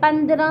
15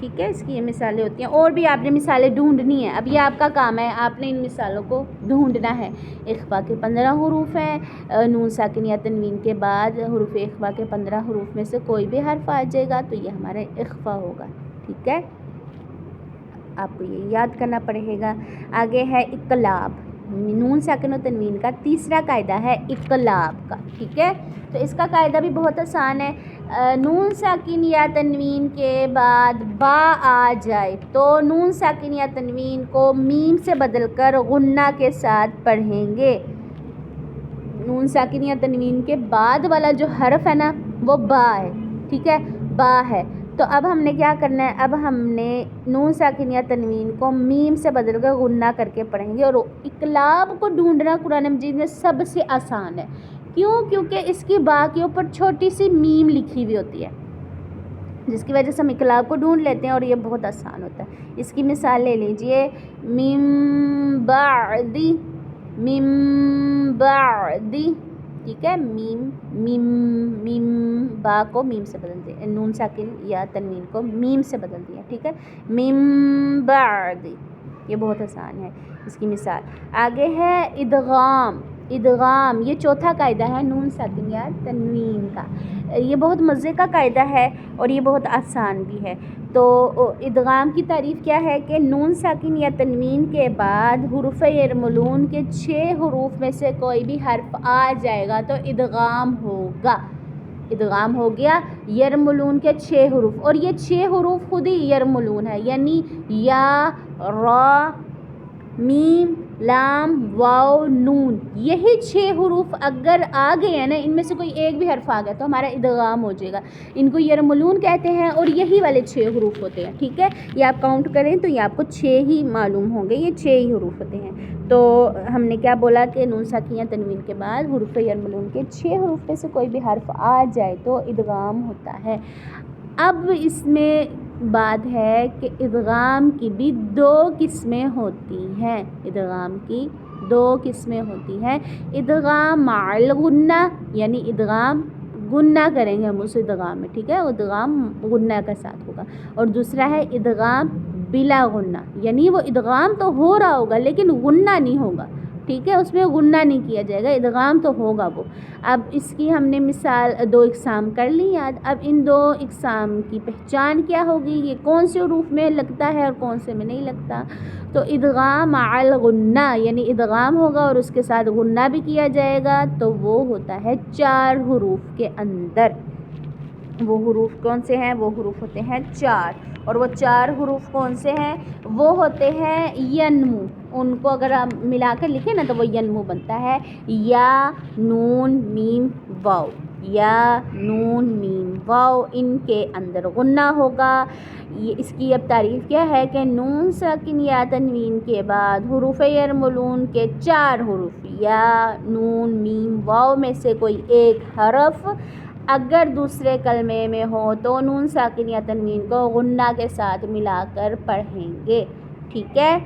ٹھیک ہے، اس کی یہ مثالیں ہوتی ہیں. اور بھی آپ نے مثالیں ڈھونڈنی ہیں. اب یہ آپ کا کام ہے، آپ نے ان مثالوں کو ڈھونڈنا ہے. اخفا کے 15 حروف ہیں. نون ساکن یا تنوین کے بعد حروف اخفا کے 15 حروف میں سے کوئی بھی حرف آ جائے گا تو یہ ہمارا اخفا ہوگا. ٹھیک ہے، آپ کو یہ یاد کرنا پڑے گا. آگے ہے اقلاب. نون ساکن و تنوین کا تیسرا قاعدہ ہے اقلاب کا. ٹھیک ہے، تو اس کا قاعدہ بھی بہت آسان ہے. نون ساکن یا تنوین کے بعد با آ جائے تو نون ساکن یا تنوین کو میم سے بدل کر غنہ کے ساتھ پڑھیں گے. نون ساکن یا تنوین کے بعد والا جو حرف ہے نا وہ با ہے. ٹھیک ہے، با ہے. تو اب ہم نے کیا کرنا ہے، اب ہم نے نون ساکن یا تنوین کو میم سے بدل کر غنہ کر کے پڑھیں گے. اور اقلاب کو ڈھونڈنا قرآن مجید میں سب سے آسان ہے. کیوں؟ کیونکہ اس کی با کے اوپر چھوٹی سی میم لکھی ہوئی ہوتی ہے، جس کی وجہ سے ہم اقلاب کو ڈھونڈ لیتے ہیں اور یہ بہت آسان ہوتا ہے. اس کی مثال لے لیجئے، من بعدی، من بعدی. ٹھیک ہے، میم میم میم، با کو میم سے بدل دیں، نون ساکن یا تنوین کو میم سے بدل دیا. ٹھیک ہے، من بعدی، یہ بہت آسان ہے. اس کی مثال آگے ہے ادغام. ادغام یہ چوتھا قاعدہ ہے نون ساکن یا تنوین کا. یہ بہت مزے کا قاعدہ ہے اور یہ بہت آسان بھی ہے. تو ادغام کی تعریف کیا ہے کہ نون ساکن یا تنوین کے بعد حروف یرملون کے 6 حروف میں سے کوئی بھی حرف آ جائے گا تو ادغام ہوگا. ادغام ہو گیا یرملون کے 6 حروف، اور یہ 6 حروف خود ہی یرملون ہے، یعنی یا، را، میم، لام، واو، نون. یہی 6 حروف اگر آ گئے ہیں نا، ان میں سے کوئی ایک بھی حرف آ گیا تو ہمارا ادغام ہو جائے گا. ان کو یرملون کہتے ہیں اور یہی والے 6 حروف ہوتے ہیں. ٹھیک ہے، یہ آپ کاؤنٹ کریں تو یہ آپ کو 6 ہی معلوم ہوں گے، یہ 6 ہی حروف ہوتے ہیں. تو ہم نے کیا بولا کہ نون ساکن یا تنوین کے بعد حروف یرملون کے 6 حروف میں سے کوئی بھی حرف آ جائے تو ادغام ہوتا ہے. اب اس میں بات ہے کہ ادغام کی بھی 2 قسمیں ہوتی ہیں. ادغام کی 2 قسمیں ہوتی ہیں. ادغام مع الغنہ، یعنی ادغام غنہ کریں گے ہم اس ادغام میں. ٹھیک ہے، ادغام غنہ کے ساتھ ہوگا. اور دوسرا ہے ادغام بلا غنہ، یعنی وہ ادغام تو ہو رہا ہوگا لیکن غنہ نہیں ہوگا. ٹھیک ہے، اس میں غنہ نہیں کیا جائے گا، ادغام تو ہوگا وہ. اب اس کی ہم نے مثال 2 اقسام کر لی یاد. اب ان 2 اقسام کی پہچان کیا ہوگی، یہ کون سے حروف میں لگتا ہے اور کون سے میں نہیں لگتا. تو ادغام مع الغنہ، یعنی ادغام ہوگا اور اس کے ساتھ غنہ بھی کیا جائے گا، تو وہ ہوتا ہے 4 حروف کے اندر. وہ حروف کون سے ہیں؟ وہ حروف ہوتے ہیں 4. اور وہ 4 حروف کون سے ہیں؟ وہ ہوتے ہیں ینمو. ان کو اگر آپ ملا کر لکھیں نا تو وہ ینمو بنتا ہے. یا، نون، میم، واو. یا، نون، میم، واو، ان کے اندر غنہ ہوگا. یہ اس کی اب تعریف کیا ہے کہ نون ساکن یا تنوین کے بعد حروف یرملون کے 4 حروف یا، نون، میم، واو میں سے کوئی ایک حرف اگر دوسرے کلمے میں ہو تو نون ساکن یا تنوین کو غنہ کے ساتھ ملا کر پڑھیں گے. ٹھیک ہے،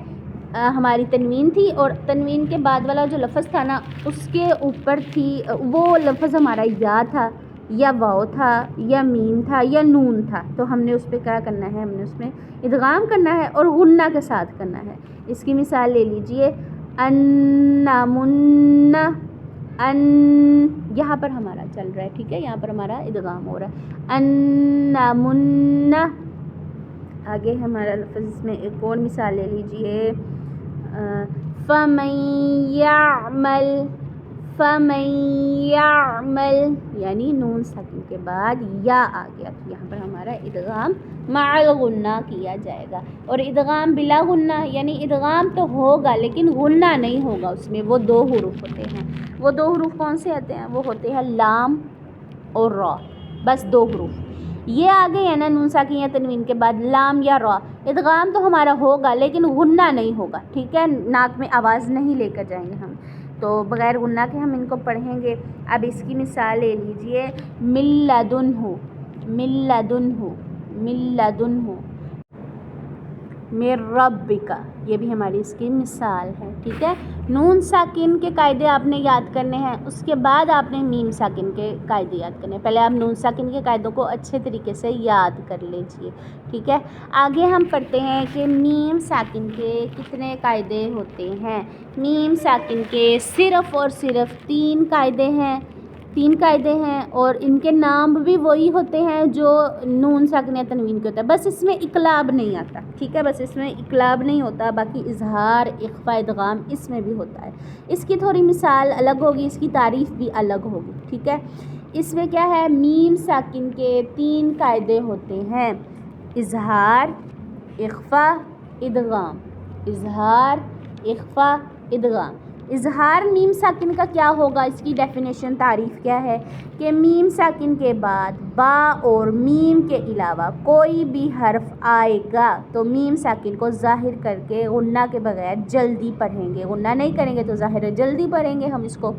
ہماری تنوین تھی اور تنوین کے بعد والا جو لفظ تھا نا اس کے اوپر تھی، وہ لفظ ہمارا یا تھا یا واو تھا یا میم تھا یا نون تھا. تو ہم نے اس پہ کیا کرنا ہے، ہم نے اس میں ادغام کرنا ہے اور غنہ کے ساتھ کرنا ہے. اس کی مثال لے لیجئے، انمن، ان، یہاں پر ہمارا چل رہا ہے. ٹھیک ہے، یہاں پر ہمارا ادغام ہو رہا ہے، انمن. آگے ہمارا لفظ میں ایک اور مثال لے لیجئے، فمن یعمل، فمن یعمل، یعنی نون ساکن کے بعد یا آ گیا تو یہاں پر ہمارا ادغام مع الغنہ کیا جائے گا. اور ادغام بلا غنہ، یعنی ادغام تو ہوگا لیکن غنہ نہیں ہوگا اس میں. وہ 2 حروف ہوتے ہیں. وہ 2 حروف کون سے آتے ہیں؟ وہ ہوتے ہیں لام اور را. بس 2 حروف یہ آ گئے ہیں نا نون ساکن یا تنوین کے بعد، لام یا را. ادغام تو ہمارا ہوگا لیکن غنہ نہیں ہوگا. ٹھیک ہے، ناک میں آواز نہیں لے کر جائیں گے ہم، تو بغیر غنہ کے ہم ان کو پڑھیں گے. اب اس کی مثال لے لیجئے، من لدنہ، من لدنہ، من لدنہ، من ربک، یہ بھی ہماری اس کی مثال ہے. ٹھیک ہے، نون ساکن کے قاعدے آپ نے یاد کرنے ہیں، اس کے بعد آپ نے میم ساکن کے قاعدے یاد کرنے ہیں۔ پہلے آپ نون ساکن کے قاعدوں کو اچھے طریقے سے یاد کر لیجئے، ٹھیک ہے۔ آگے ہم پڑھتے ہیں کہ میم ساکن کے کتنے قاعدے ہوتے ہیں۔ میم ساکن کے صرف اور صرف 3 قاعدے ہیں اور ان کے نام بھی وہی ہوتے ہیں جو نون ساکن یا تنوین کے ہوتا ہے، بس اس میں اقلاب نہیں آتا، ٹھیک ہے، بس اس میں اقلاب نہیں ہوتا، باقی اظہار، اخفاء، ادغام اس میں بھی ہوتا ہے۔ اس کی تھوڑی مثال الگ ہوگی، اس کی تعریف بھی الگ ہوگی، ٹھیک ہے۔ اس میں کیا ہے، میم ساکن کے 3 قاعدے ہوتے ہیں، اظہار، اخفاء، ادغام۔ اظہار، اخفاء، ادغام۔ اظہار میم ساکن کا کیا ہوگا، اس کی ڈیفینیشن تعریف کیا ہے کہ میم ساکن کے بعد با اور میم کے علاوہ کوئی بھی حرف آئے گا تو میم ساکن کو ظاہر کر کے غنہ کے بغیر جلدی پڑھیں گے، غنہ نہیں کریں گے تو ظاہر ہے جلدی پڑھیں گے ہم اس کو۔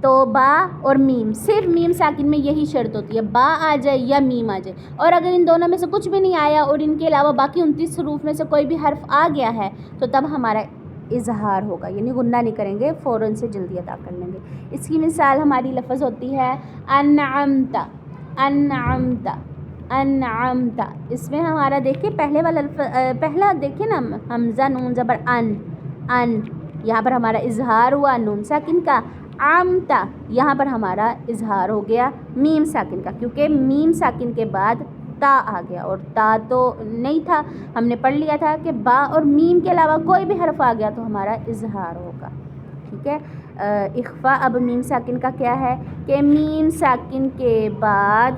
تو با اور میم، صرف میم ساکن میں یہی شرط ہوتی ہے، با آ جائے یا میم آ جائے، اور اگر ان دونوں میں سے کچھ بھی نہیں آیا اور ان کے علاوہ باقی 29 حروف میں سے کوئی بھی حرف آ گیا ہے تو تب ہمارا اظہار ہوگا، یعنی غنہ نہیں کریں گے، فوراً سے جلدی ادا کر لیں گے۔ اس کی مثال ہماری لفظ ہوتی ہے انعمت، انعمت، انعمت۔ اس میں ہمارا دیکھیں پہلے والا پہلا دیکھیں نا، حمزہ نون زبر ان، یہاں پر ہمارا اظہار ہوا نون ساکن کا۔ عمتا، یہاں پر ہمارا اظہار ہو گیا میم ساکن کا، کیونکہ میم ساکن کے بعد تا آ گیا اور تا تو نہیں تھا، ہم نے پڑھ لیا تھا کہ با اور میم کے علاوہ کوئی بھی حرف آ گیا تو ہمارا اظہار ہوگا، ٹھیک ہے۔ اخفاء اب میم ساکن کا کیا ہے کہ میم ساکن کے بعد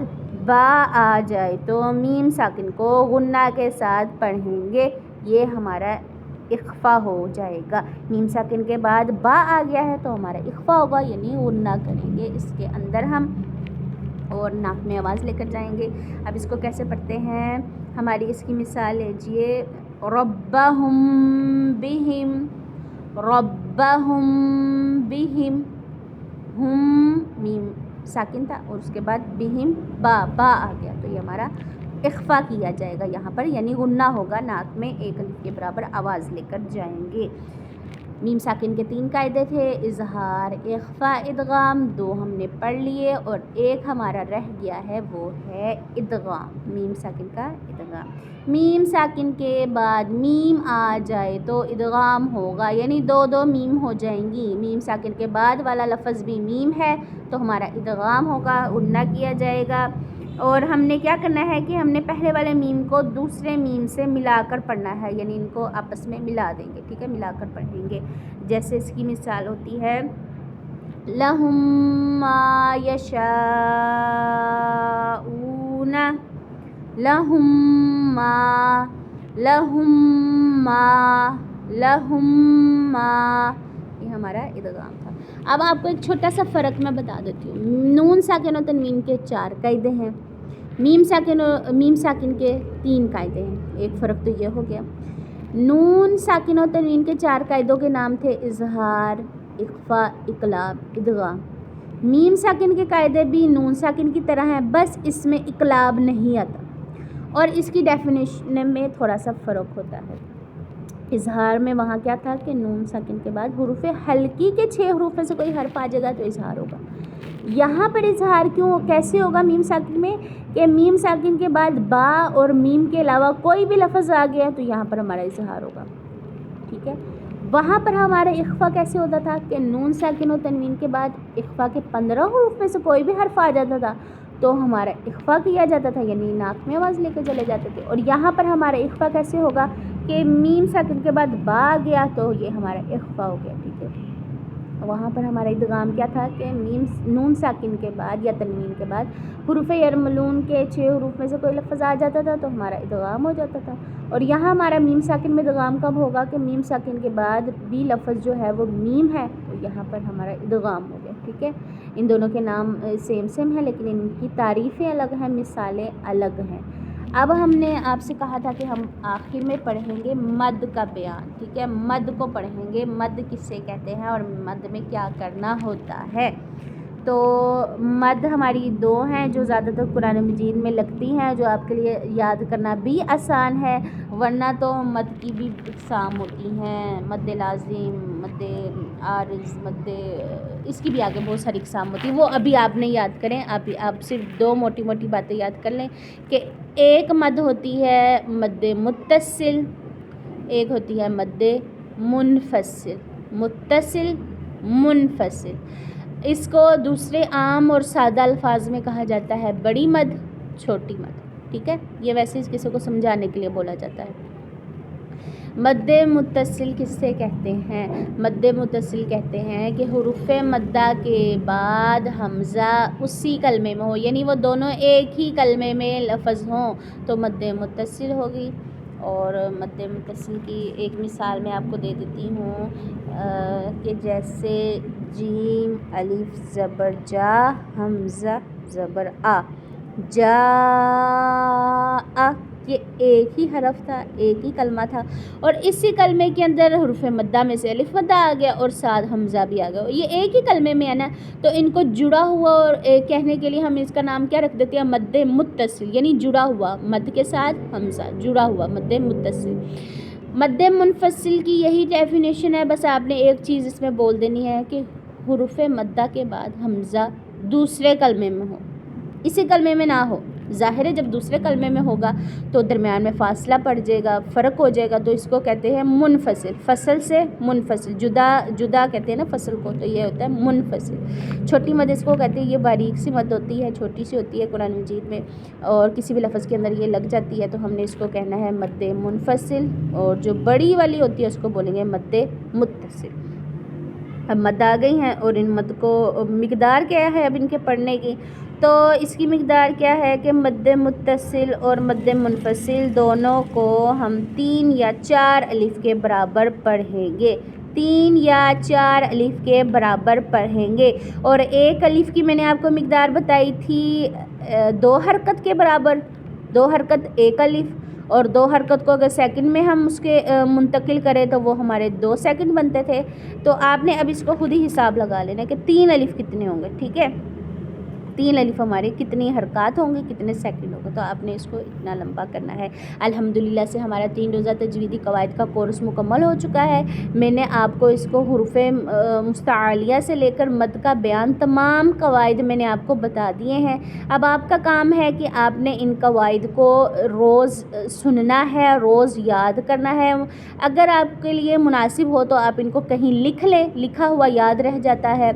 با آ جائے تو میم ساکن کو غنہ کے ساتھ پڑھیں گے، یہ ہمارا اخفاء ہو جائے گا۔ میم ساکن کے بعد با آ گیا ہے تو ہمارا اخفاء ہوگا، یعنی غنہ کریں گے اس کے اندر ہم اور ناک میں آواز لے کر جائیں گے۔ اب اس کو کیسے پڑھتے ہیں، ہماری اس کی مثال لیجئے، ربہم بہم، ربہم بہم، ہم میم ساکن تھا اور اس کے بعد بہم با آ گیا تو یہ ہمارا اخفاء کیا جائے گا یہاں پر، یعنی غنہ ہوگا، ناک میں 1 الف کے برابر آواز لے کر جائیں گے۔ میم ساکن کے 3 قاعدے تھے، اظہار، اخفاء، ادغام، 2 ہم نے پڑھ لیے اور ایک ہمارا رہ گیا ہے وہ ہے ادغام، میم ساکن کا ادغام۔ میم ساکن کے بعد میم آ جائے تو ادغام ہوگا، یعنی 2 میم ہو جائیں گی، میم ساکن کے بعد والا لفظ بھی میم ہے تو ہمارا ادغام ہوگا، غنہ کیا جائے گا۔ اور ہم نے کیا کرنا ہے کہ ہم نے پہلے والے میم کو دوسرے میم سے ملا کر پڑھنا ہے، یعنی ان کو آپس میں ملا دیں گے، ٹھیک ہے، ملا کر پڑھیں گے۔ جیسے اس کی مثال ہوتی ہے لَهُم مَّا يَشَاءُونَ، لَهُم مَّا، یہ ہمارا ادغام تھا۔ اب آپ کو ایک چھوٹا سا فرق میں بتا دیتی ہوں، نون ساکن و تنوین کے 4 قاعدے ہیں، میم ساکن کے 3 قاعدے ہیں، ایک فرق تو یہ ہو گیا۔ نون ساکن و تنوین کے 4 قاعدوں کے نام تھے اظہار، اخفاء، اقلاب، ادغام۔ میم ساکن کے قاعدے بھی نون ساکن کی طرح ہیں، بس اس میں اقلاب نہیں آتا اور اس کی ڈیفینیشن میں تھوڑا سا فرق ہوتا ہے۔ اظہار میں وہاں کیا تھا کہ نون ساکن کے بعد حروف حلقی کے 6 حروف میں سے کوئی حرف آ جائے گا تو اظہار ہوگا۔ یہاں پر اظہار کیسے ہوگا میم ساکن میں کہ میم ساکن کے بعد با اور میم کے علاوہ کوئی بھی لفظ آ گیا تو یہاں پر ہمارا اظہار ہوگا، ٹھیک ہے۔ وہاں پر ہمارا اخفاء کیسے ہوتا تھا کہ نون ساکن و تنوین کے بعد اخفاء کے 15 حروف میں سے کوئی بھی حرف آ جاتا تھا تو ہمارا اخفاء کیا جاتا تھا، یعنی ناک میں آواز لے کے چلے جاتے تھے۔ اور یہاں پر ہمارا اخفاء کیسے ہوگا کہ میم ساکن کے بعد با آ گیا تو یہ ہمارا اخفاء ہو گیا، ٹھیک ہے۔ وہاں پر ہمارا ادغام کیا تھا کہ نون ساکن کے بعد یا تنوین کے بعد حروف یرملون کے 6 حروف میں سے کوئی لفظ آ جاتا تھا تو ہمارا ادغام ہو جاتا تھا۔ اور یہاں ہمارا میم ساکن میں ادغام کب ہوگا کہ میم ساکن کے بعد بھی لفظ جو ہے وہ میم ہے تو یہاں پر ہمارا ادغام ہو گیا، ٹھیک ہے۔ ان دونوں کے نام سیم ہیں لیکن ان کی تعریفیں الگ ہیں، مثالیں الگ ہیں۔ اب ہم نے آپ سے کہا تھا کہ ہم آخر میں پڑھیں گے مد کا بیان، ٹھیک ہے، مد کو پڑھیں گے، مد کسے کہتے ہیں اور مد میں کیا کرنا ہوتا ہے۔ تو مد ہماری دو ہیں جو زیادہ تر قرآن مجید میں لگتی ہیں، جو آپ کے لیے یاد کرنا بھی آسان ہے، ورنہ تو مد کی بھی اقسام ہوتی ہیں، مد لازم، مد عارض، مد، اس کی بھی آگے بہت ساری اقسام ہوتی ہیں، وہ ابھی آپ نے یاد کریں، آپ صرف دو موٹی موٹی باتیں یاد کر لیں کہ ایک مد ہوتی ہے مد متصل، ایک ہوتی ہے مد منفصل، متصل منفصل۔ اس کو دوسرے عام اور سادہ الفاظ میں کہا جاتا ہے بڑی مد، چھوٹی مد، ٹھیک ہے، یہ ویسے اس کسی کو سمجھانے کے لیے بولا جاتا ہے۔ مد متصل کس سے کہتے ہیں؟ مد متصل کہتے ہیں کہ حروف مدہ کے بعد حمزہ اسی کلمے میں ہو، یعنی وہ دونوں ایک ہی کلمے میں لفظ ہوں تو مد متصل ہوگی۔ اور مد متصل کی ایک مثال میں آپ کو دے دیتی ہوں کہ جیسے جیم الف زبر جا، حمزہ زبر آ، جا، یہ ایک ہی حرف تھا، ایک ہی کلمہ تھا، اور اسی کلمے کے اندر حروف مدہ میں سے الف مدہ آ گیا اور ساتھ حمزہ بھی آ گیا، یہ ایک ہی کلمے میں ہے نا، تو ان کو جڑا ہوا اور کہنے کے لیے ہم اس کا نام کیا رکھ دیتے ہیں؟ مد متصل، یعنی جڑا ہوا، مد کے ساتھ حمزہ جڑا ہوا، مد متصل۔ مد منفصل کی یہی ڈیفینیشن ہے، بس آپ نے ایک چیز اس میں بول دینی ہے کہ حروف مدہ کے بعد حمزہ دوسرے کلمے میں ہو، اسی کلمے میں نہ ہو۔ ظاہر ہے جب دوسرے کلمے میں ہوگا تو درمیان میں فاصلہ پڑ جائے گا، فرق ہو جائے گا، تو اس کو کہتے ہیں منفصل، فصل سے منفصل، جدا کہتے ہیں نا فصل کو، تو یہ ہوتا ہے منفصل۔ چھوٹی مد اس کو کہتے ہیں، یہ باریک سی مد ہوتی ہے، چھوٹی سی ہوتی ہے قرآن مجید میں، اور کسی بھی لفظ کے اندر یہ لگ جاتی ہے تو ہم نے اس کو کہنا ہے مد منفصل، اور جو بڑی والی ہوتی ہے اس کو بولیں گے مد متصل۔ اب مد آ گئی ہیں اور ان مد کو مقدار کیا ہے اب ان کے پڑھنے کی، تو اس کی مقدار کیا ہے کہ مد متصل اور مد منفصل دونوں کو ہم 3 یا 4 الف کے برابر پڑھیں گے، 3 یا 4 الف کے برابر پڑھیں گے، اور ایک الف کی میں نے آپ کو مقدار بتائی تھی 2 حرکت کے برابر، 2 حرکت ایک الف، اور 2 حرکت کو اگر سیکنڈ میں ہم اس کے منتقل کریں تو وہ ہمارے 2 سیکنڈ بنتے تھے، تو آپ نے اب اس کو خود ہی حساب لگا لینا کہ 3 الف کتنے ہوں گے، ٹھیک ہے، 3 الف ہمارے کتنی حرکات ہوں گے، کتنے سیکنڈ ہوں گے، تو آپ نے اس کو اتنا لمبا کرنا ہے۔ الحمدللہ سے ہمارا 3 روزہ تجویدی قواعد کا کورس مکمل ہو چکا ہے، میں نے آپ کو اس کو حروف مستعلیہ سے لے کر مد کا بیان تمام قواعد میں نے آپ کو بتا دیے ہیں، اب آپ کا کام ہے کہ آپ نے ان قواعد کو روز سننا ہے، روز یاد کرنا ہے، اگر آپ کے لیے مناسب ہو تو آپ ان کو کہیں لکھ لیں، لکھا ہوا یاد رہ جاتا ہے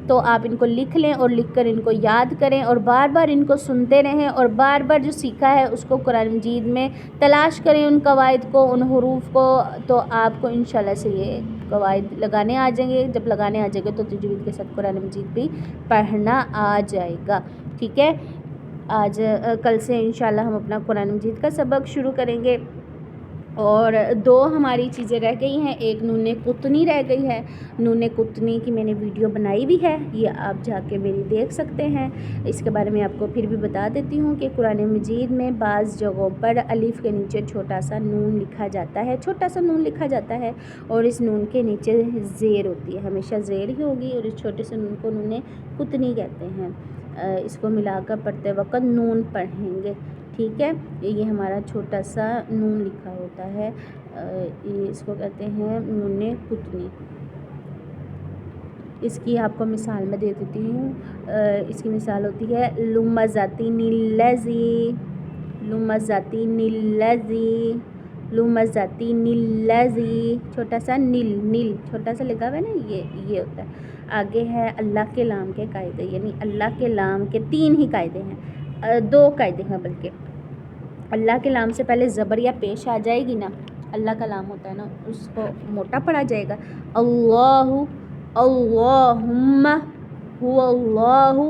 تو آپ ان کو لکھ لیں اور لکھ کر ان کو یاد کریں، اور بار بار ان کو سنتے رہیں، اور بار بار جو سیکھا ہے اس کو قرآن مجید میں تلاش کریں، ان قواعد کو، ان حروف کو، تو آپ کو انشاءاللہ سے یہ قواعد لگانے آ جائیں گے، جب لگانے آ جائیں گے تو تجوید کے ساتھ قرآن مجید بھی پڑھنا آ جائے گا، ٹھیک ہے۔ کل سے انشاءاللہ ہم اپنا قرآن مجید کا سبق شروع کریں گے، اور 2 ہماری چیزیں رہ گئی ہیں، ایک نون قطنی رہ گئی ہے، نون قطنی کی میں نے ویڈیو بنائی بھی ہے، یہ آپ جا کے میری دیکھ سکتے ہیں، اس کے بارے میں آپ کو پھر بھی بتا دیتی ہوں کہ قرآن مجید میں بعض جگہوں پر الف کے نیچے چھوٹا سا نون لکھا جاتا ہے، چھوٹا سا نون لکھا جاتا ہے، اور اس نون کے نیچے زیر ہوتی ہے، ہمیشہ زیر ہی ہوگی، اور اس چھوٹے سے نون کو نون قطنی کہتے ہیں، اس کو ملا کر پڑھتے وقت نون پڑھیں گے، ٹھیک ہے، یہ ہمارا چھوٹا سا نون لکھا ہوتا ہے، اس کو کہتے ہیں نون قطنی۔ اس کی آپ کو مثال میں دے دیتی ہوں، اس کی مثال ہوتی ہے لمزتین الذی، لمزتین الذی، لمزتین الذی، چھوٹا سا نیل چھوٹا سا لگا ہوا ہے نا، یہ ہوتا ہے۔ آگے ہے اللہ کے لام کے قاعدے، یعنی اللہ کے لام کے 3 ہی قاعدے ہیں، 2 قاعدے ہیں بلکہ، اللہ کے لام سے پہلے زبر یا پیش آ جائے گی نا، اللہ کا لام ہوتا ہے نا، اس کو موٹا پڑھا جائے گا، اللہ، اللہم، هو اللہ،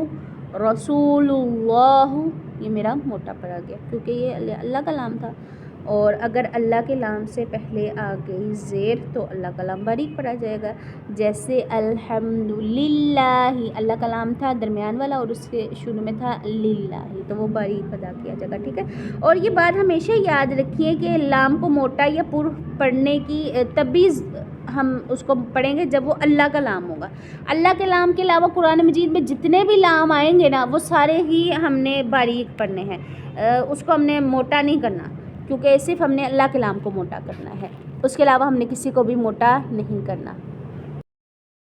رسول اللہ، یہ میرا موٹا پڑا گیا کیونکہ یہ اللہ کا لام تھا، اور اگر اللہ کے لام سے پہلے آ گئی زیر تو اللہ کا لام باریک پڑا جائے گا، جیسے الحمدللہ، اللہ کا لام تھا درمیان والا اور اس کے شروع میں تھا للہ، تو وہ باریک ادا کیا جائے گا، ٹھیک ہے۔ اور یہ بات ہمیشہ یاد رکھیے کہ لام کو موٹا یا پر پڑھنے کی تبھی ہم اس کو پڑھیں گے جب وہ اللہ کا لام ہوگا. اللہ کے لام کے علاوہ قرآن مجید میں جتنے بھی لام آئیں گے نا وہ سارے ہی ہم نے باریک پڑھنے ہیں. اس کو ہم نے موٹا نہیں کرنا کیونکہ صرف ہم نے اللہ کے لام کو موٹا کرنا ہے. اس کے علاوہ ہم نے کسی کو بھی موٹا نہیں کرنا.